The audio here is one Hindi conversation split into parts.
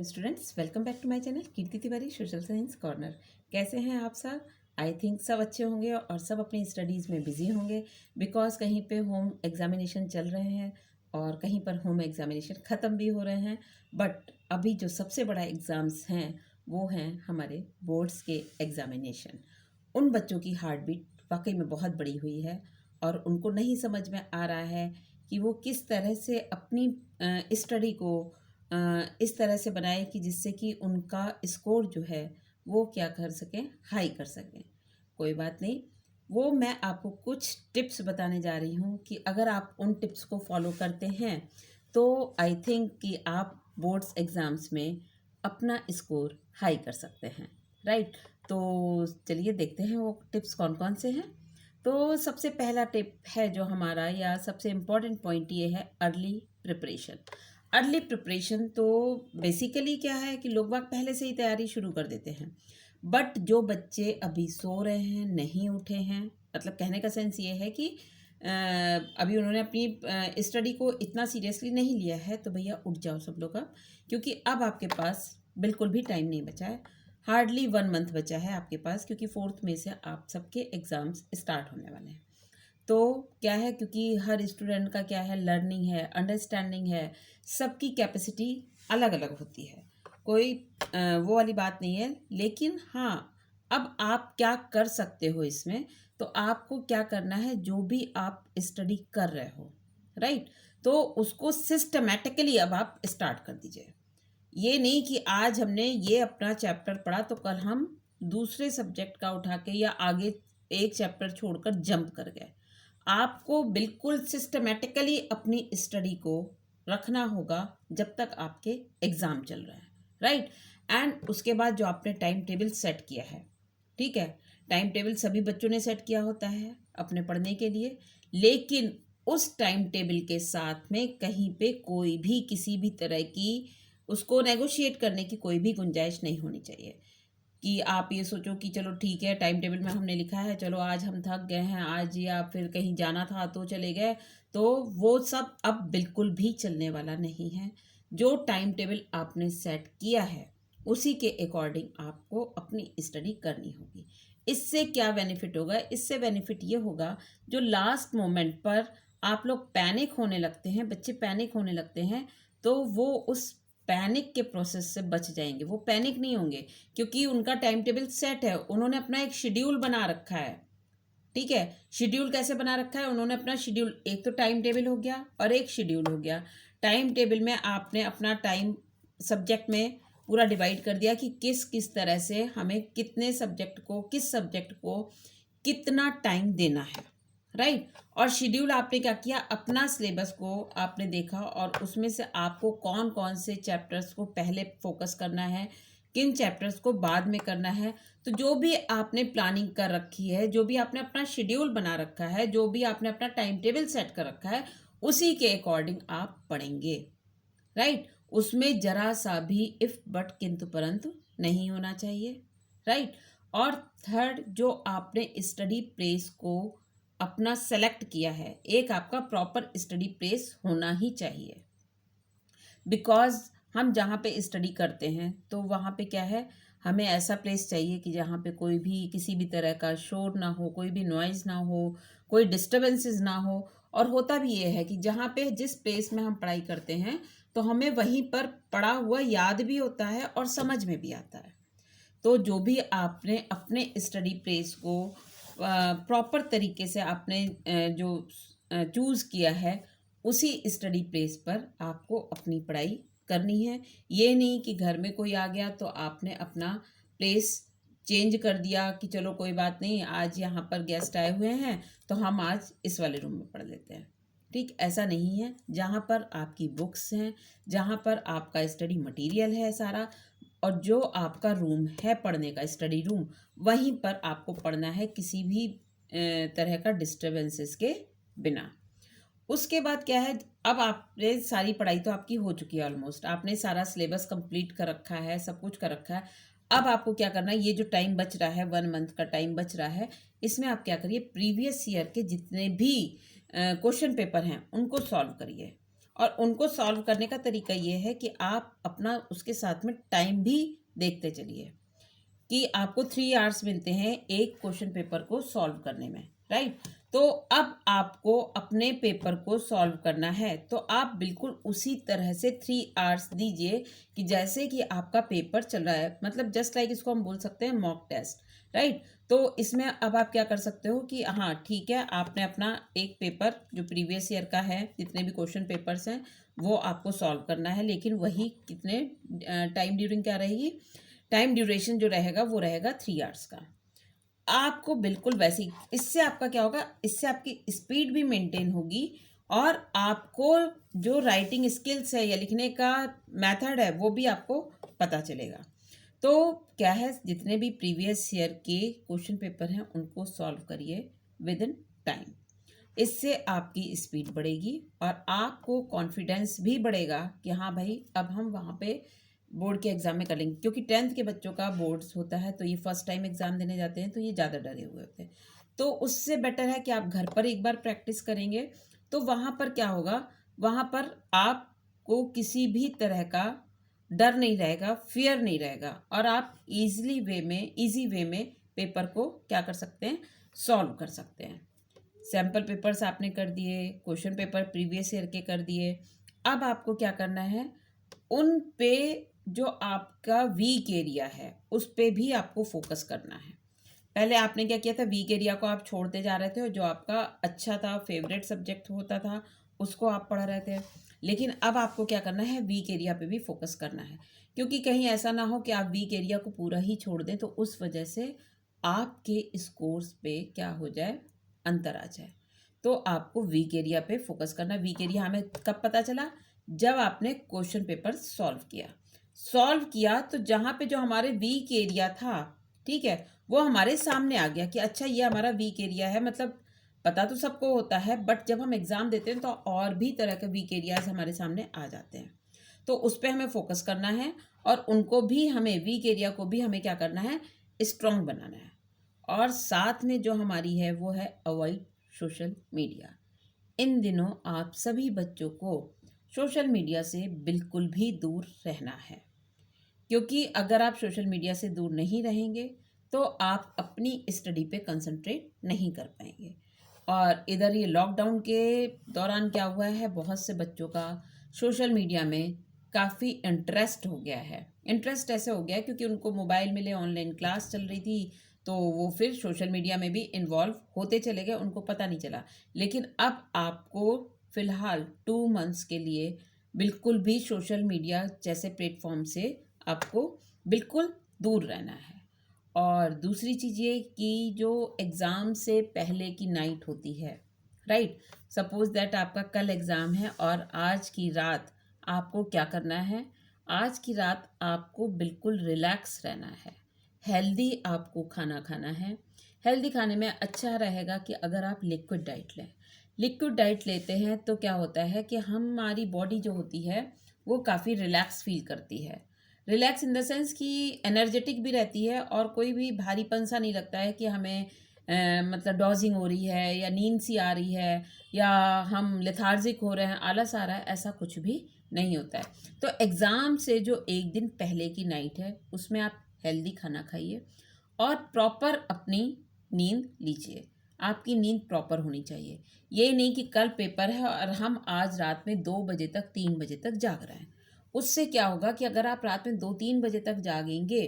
Students, welcome back to my channel Kirti Tiwari social science corner. कैसे हैं आप सब? आई थिंक सब अच्छे होंगे और सब अपनी स्टडीज़ में बिजी होंगे बिकॉज कहीं पे होम एग्जामिनेशन चल रहे हैं और कहीं पर होम एग्जामिनेशन ख़त्म भी हो रहे हैं। बट अभी जो सबसे बड़ा एग्ज़ाम्स हैं वो हैं हमारे बोर्ड्स के एग्ज़ामिनेशन। उन बच्चों की हार्ट बीट वाकई में बहुत बड़ी हुई है और उनको नहीं समझ में आ रहा है कि वो किस तरह से अपनी स्टडी को इस तरह से बनाए कि जिससे कि उनका स्कोर जो है वो क्या कर सकें, हाई कर सकें। कोई बात नहीं, वो मैं आपको कुछ टिप्स बताने जा रही हूँ कि अगर आप उन टिप्स को फॉलो करते हैं तो आई थिंक कि आप बोर्ड्स एग्ज़ाम्स में अपना स्कोर हाई कर सकते हैं। राइट, तो चलिए देखते हैं वो टिप्स कौन कौन से हैं। तो सबसे पहला टिप है जो हमारा, या सबसे इम्पॉर्टेंट पॉइंट ये है, अर्ली प्रिपरेशन। अर्ली प्रिपरेशन तो बेसिकली क्या है कि लोग बाग पहले से ही तैयारी शुरू कर देते हैं। बट जो बच्चे अभी सो रहे हैं, नहीं उठे हैं, मतलब कहने का सेंस ये है कि अभी उन्होंने अपनी स्टडी को इतना सीरियसली नहीं लिया है, तो भैया उठ जाओ सब लोग अब, क्योंकि अब आपके पास बिल्कुल भी टाइम नहीं बचा है। हार्डली 1 मंथ बचा है आपके पास, क्योंकि 4th मई से आप सबके एग्ज़ाम्स स्टार्ट होने वाले हैं। तो क्या है, क्योंकि हर स्टूडेंट का क्या है, लर्निंग है, अंडरस्टैंडिंग है, सबकी कैपेसिटी अलग अलग होती है। कोई वो वाली बात नहीं है। लेकिन हाँ, अब आप क्या कर सकते हो इसमें, तो आपको क्या करना है, जो भी आप स्टडी कर रहे हो, राइट, तो उसको सिस्टमेटिकली अब आप स्टार्ट कर दीजिए। ये नहीं कि आज हमने ये अपना चैप्टर पढ़ा तो कल हम दूसरे सब्जेक्ट का उठा के या आगे एक चैप्टर छोड़कर जंप कर गए। आपको बिल्कुल सिस्टमेटिकली अपनी स्टडी को रखना होगा जब तक आपके एग्ज़ाम चल रहा है, राइट। एंड उसके बाद जो आपने टाइम टेबल सेट किया है, ठीक है, टाइम टेबल सभी बच्चों ने सेट किया होता है अपने पढ़ने के लिए, लेकिन उस टाइम टेबल के साथ में कहीं पे कोई भी किसी भी तरह की उसको नेगोशिएट करने की कोई भी गुंजाइश नहीं होनी चाहिए। कि आप ये सोचो कि चलो ठीक है, टाइम टेबल में हमने लिखा है, चलो आज हम थक गए हैं आज, या फिर कहीं जाना था तो चले गए, तो वो सब अब बिल्कुल भी चलने वाला नहीं है। जो टाइम टेबल आपने सेट किया है उसी के अकॉर्डिंग आपको अपनी स्टडी करनी होगी। इससे क्या बेनिफिट होगा? इससे बेनिफिट ये होगा, जो लास्ट मोमेंट पर आप लोग पैनिक होने लगते हैं, बच्चे पैनिक होने लगते हैं, तो वो उस पैनिक के प्रोसेस से बच जाएंगे। वो पैनिक नहीं होंगे, क्योंकि उनका टाइम टेबल सेट है, उन्होंने अपना एक शेड्यूल बना रखा है। ठीक है, शेड्यूल कैसे बना रखा है उन्होंने अपना शेड्यूल, एक तो टाइम टेबल हो गया और एक शेड्यूल हो गया। टाइम टेबल में आपने अपना टाइम सब्जेक्ट में पूरा डिवाइड कर दिया कि किस किस तरह से हमें कितने सब्जेक्ट को, किस सब्जेक्ट को कितना टाइम देना है, राइट। और शेड्यूल आपने क्या किया, अपना सिलेबस को आपने देखा और उसमें से आपको कौन कौन से चैप्टर्स को पहले फोकस करना है, किन चैप्टर्स को बाद में करना है। तो जो भी आपने प्लानिंग कर रखी है, जो भी आपने अपना शेड्यूल बना रखा है, जो भी आपने अपना टाइम टेबल सेट कर रखा है, उसी के अकॉर्डिंग आप पढ़ेंगे, राइट। उसमें जरा सा भी इफ बट किंतु परंतु नहीं होना चाहिए, राइट। और थर्ड, जो आपने स्टडी प्लेस को अपना सेलेक्ट किया है, एक आपका प्रॉपर स्टडी प्लेस होना ही चाहिए। बिकॉज हम जहाँ पे स्टडी करते हैं तो वहाँ पे क्या है, हमें ऐसा प्लेस चाहिए कि जहाँ पे कोई भी किसी भी तरह का शोर ना हो, कोई भी नॉइज़ ना हो, कोई डिस्टर्बेंसेस ना हो। और होता भी ये है कि जहाँ पे जिस प्लेस में हम पढ़ाई करते हैं तो हमें वहीं पर पढ़ा हुआ याद भी होता है और समझ में भी आता है। तो जो भी आपने अपने स्टडी प्लेस को प्रॉपर तरीके से आपने जो चूज़ किया है, उसी स्टडी प्लेस पर आपको अपनी पढ़ाई करनी है। ये नहीं कि घर में कोई आ गया तो आपने अपना प्लेस चेंज कर दिया कि चलो कोई बात नहीं, आज यहाँ पर गेस्ट आए हुए हैं तो हम आज इस वाले रूम में पढ़ लेते हैं। ठीक, ऐसा नहीं है। जहाँ पर आपकी बुक्स हैं, जहाँ पर आपका स्टडी मटेरियल है सारा, और जो आपका रूम है पढ़ने का, स्टडी रूम, वहीं पर आपको पढ़ना है, किसी भी तरह का डिस्टरबेंसेस के बिना। उसके बाद क्या है, अब आपने सारी पढ़ाई तो आपकी हो चुकी है, ऑलमोस्ट आपने सारा सिलेबस कंप्लीट कर रखा है, सब कुछ कर रखा है। अब आपको क्या करना है, ये जो टाइम बच रहा है, 1 मंथ का टाइम बच रहा है, इसमें आप क्या करिए, प्रीवियस ईयर के जितने भी क्वेश्चन पेपर हैं उनको सॉल्व करिए। और उनको सॉल्व करने का तरीका ये है कि आप अपना उसके साथ में टाइम भी देखते चलिए कि आपको 3 आवर्स मिलते हैं एक क्वेश्चन पेपर को सॉल्व करने में, राइट। तो अब आपको अपने पेपर को सॉल्व करना है, तो आप बिल्कुल उसी तरह से 3 आवर्स दीजिए कि जैसे कि आपका पेपर चल रहा है, मतलब जस्ट लाइक इसको हम बोल सकते हैं मॉक टेस्ट, राइट। तो इसमें अब आप क्या कर सकते हो कि हाँ ठीक है, आपने अपना एक पेपर जो प्रीवियस ईयर का है, जितने भी क्वेश्चन पेपर्स हैं वो आपको सॉल्व करना है, लेकिन वही कितने टाइम ड्यूरिंग क्या रहेगी, टाइम ड्यूरेशन जो रहेगा वो रहेगा 3 आवर्स का। आपको बिल्कुल वैसे ही, इससे आपका क्या होगा, इससे आपकी स्पीड भी मेंटेन होगी और आपको जो राइटिंग स्किल्स है या लिखने का मेथड है वो भी आपको पता चलेगा। तो क्या है, जितने भी प्रीवियस ईयर के क्वेश्चन पेपर हैं उनको सॉल्व करिए विद इन टाइम। इससे आपकी स्पीड बढ़ेगी और आपको कॉन्फिडेंस भी बढ़ेगा कि हाँ भाई अब हम वहाँ पे बोर्ड के एग्ज़ाम में कर लेंगे, क्योंकि 10th के बच्चों का बोर्ड्स होता है तो ये फर्स्ट टाइम एग्ज़ाम देने जाते हैं तो ये ज़्यादा डरे हुए होते हैं। तो उससे बेटर है कि आप घर पर एक बार प्रैक्टिस करेंगे तो वहाँ पर क्या होगा, वहाँ पर आपको किसी भी तरह का डर नहीं रहेगा, फियर नहीं रहेगा और आप ईजी वे में पेपर को क्या कर सकते हैं, सॉल्व कर सकते हैं। सैम्पल पेपर्स आपने कर दिए, क्वेश्चन पेपर प्रीवियस ईयर के कर दिए। अब आपको क्या करना है, उन पे जो आपका वीक एरिया है उस पे भी आपको फोकस करना है। पहले आपने क्या किया था, वीक एरिया को आप छोड़ते जा रहे थे और जो आपका अच्छा था, फेवरेट सब्जेक्ट होता था, उसको आप पढ़ रहे थे। लेकिन अब आपको क्या करना है, वीक एरिया पे भी फोकस करना है, क्योंकि कहीं ऐसा ना हो कि आप वीक एरिया को पूरा ही छोड़ दें तो उस वजह से आपके स्कोर्स पे क्या हो जाए, अंतर आ जाए। तो आपको वीक एरिया पे फोकस करना। वीक एरिया हमें कब पता चला, जब आपने क्वेश्चन पेपर सॉल्व किया तो जहाँ पे जो हमारे वीक एरिया था, ठीक है, वो हमारे सामने आ गया कि अच्छा ये हमारा वीक एरिया है। मतलब पता तो सबको होता है, बट जब हम एग्ज़ाम देते हैं तो और भी तरह के वीक एरियाज हमारे सामने आ जाते हैं। तो उस पर हमें फोकस करना है और उनको भी हमें, वीक एरिया को भी हमें क्या करना है, स्ट्रॉन्ग बनाना है। और साथ में जो हमारी है वो है अवॉइड सोशल मीडिया। इन दिनों आप सभी बच्चों को सोशल मीडिया से बिल्कुल भी दूर रहना है, क्योंकि अगर आप सोशल मीडिया से दूर नहीं रहेंगे तो आप अपनी स्टडी पे कंसंट्रेट नहीं कर पाएंगे। और इधर ये लॉकडाउन के दौरान क्या हुआ है, बहुत से बच्चों का सोशल मीडिया में काफ़ी इंटरेस्ट हो गया है। इंटरेस्ट ऐसे हो गया है क्योंकि उनको मोबाइल मिले, ऑनलाइन क्लास चल रही थी, तो वो फिर सोशल मीडिया में भी इन्वॉल्व होते चले गए, उनको पता नहीं चला। लेकिन अब आपको फ़िलहाल 2 मंथ्स के लिए बिल्कुल भी सोशल मीडिया जैसे प्लेटफॉर्म से आपको बिल्कुल दूर रहना है। और दूसरी चीज़ ये कि जो एग्ज़ाम से पहले की नाइट होती है, राइट, सपोज़ दैट आपका कल एग्ज़ाम है और आज की रात आपको क्या करना है, आज की रात आपको बिल्कुल रिलैक्स रहना है। हेल्दी आपको खाना खाना है। हेल्दी खाने में अच्छा रहेगा कि अगर आप लिक्विड डाइट लें। लिक्विड डाइट लेते हैं तो क्या होता है कि हमारी बॉडी जो होती है वो काफ़ी रिलैक्स फील करती है। रिलैक्स इन द सेंस कि एनर्जेटिक भी रहती है और कोई भी भारीपन सा नहीं लगता है कि हमें मतलब डॉजिंग हो रही है या नींद सी आ रही है या हम लेथार्जिक हो रहे हैं, आलस आ रहा है, ऐसा कुछ भी नहीं होता है। तो एग्ज़ाम से जो एक दिन पहले की नाइट है उसमें आप हेल्दी खाना खाइए और प्रॉपर अपनी नींद लीजिए। आपकी नींद प्रॉपर होनी चाहिए। ये नहीं कि कल पेपर है और हम आज रात में 2 बजे तक 3 बजे तक जाग रहे हैं। उससे क्या होगा कि अगर आप रात में 2-3 बजे तक जागेंगे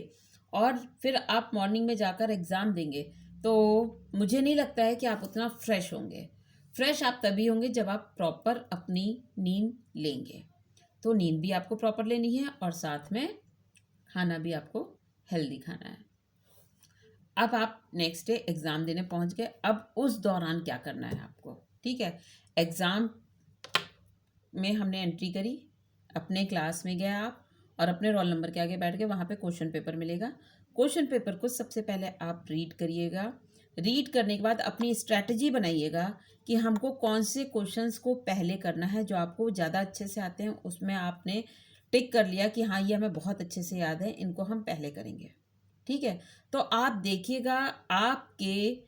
और फिर आप मॉर्निंग में जाकर एग्ज़ाम देंगे तो मुझे नहीं लगता है कि आप उतना फ्रेश होंगे। फ्रेश आप तभी होंगे जब आप प्रॉपर अपनी नींद लेंगे। तो नींद भी आपको प्रॉपर लेनी है और साथ में खाना भी आपको हेल्दी खाना है। अब आप नेक्स्ट डे एग्ज़ाम देने पहुंच गए। अब उस दौरान क्या करना है आपको, ठीक है, एग्ज़ाम में हमने एंट्री करी, अपने क्लास में गए आप और अपने रोल नंबर के आगे बैठ के वहाँ पे क्वेश्चन पेपर मिलेगा। क्वेश्चन पेपर को सबसे पहले आप रीड करिएगा। रीड करने के बाद अपनी स्ट्रैटेजी बनाइएगा कि हमको कौन से क्वेश्चंस को पहले करना है। जो आपको ज़्यादा अच्छे से आते हैं उसमें आपने टिक कर लिया कि हाँ ये हमें बहुत अच्छे से याद है, इनको हम पहले करेंगे, ठीक है। तो आप देखिएगा आपके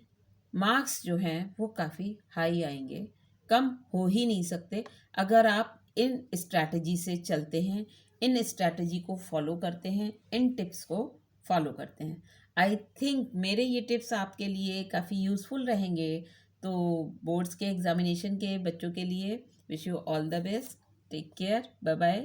मार्क्स जो हैं वो काफ़ी हाई आएंगे, कम हो ही नहीं सकते अगर आप इन स्ट्रैटेजी से चलते हैं, इन स्ट्रैटेजी को फॉलो करते हैं, इन टिप्स को फॉलो करते हैं। आई थिंक मेरे ये टिप्स आपके लिए काफ़ी यूज़फुल रहेंगे। तो बोर्ड्स के एग्जामिनेशन के बच्चों के लिए wish you all the best. Take care, bye bye.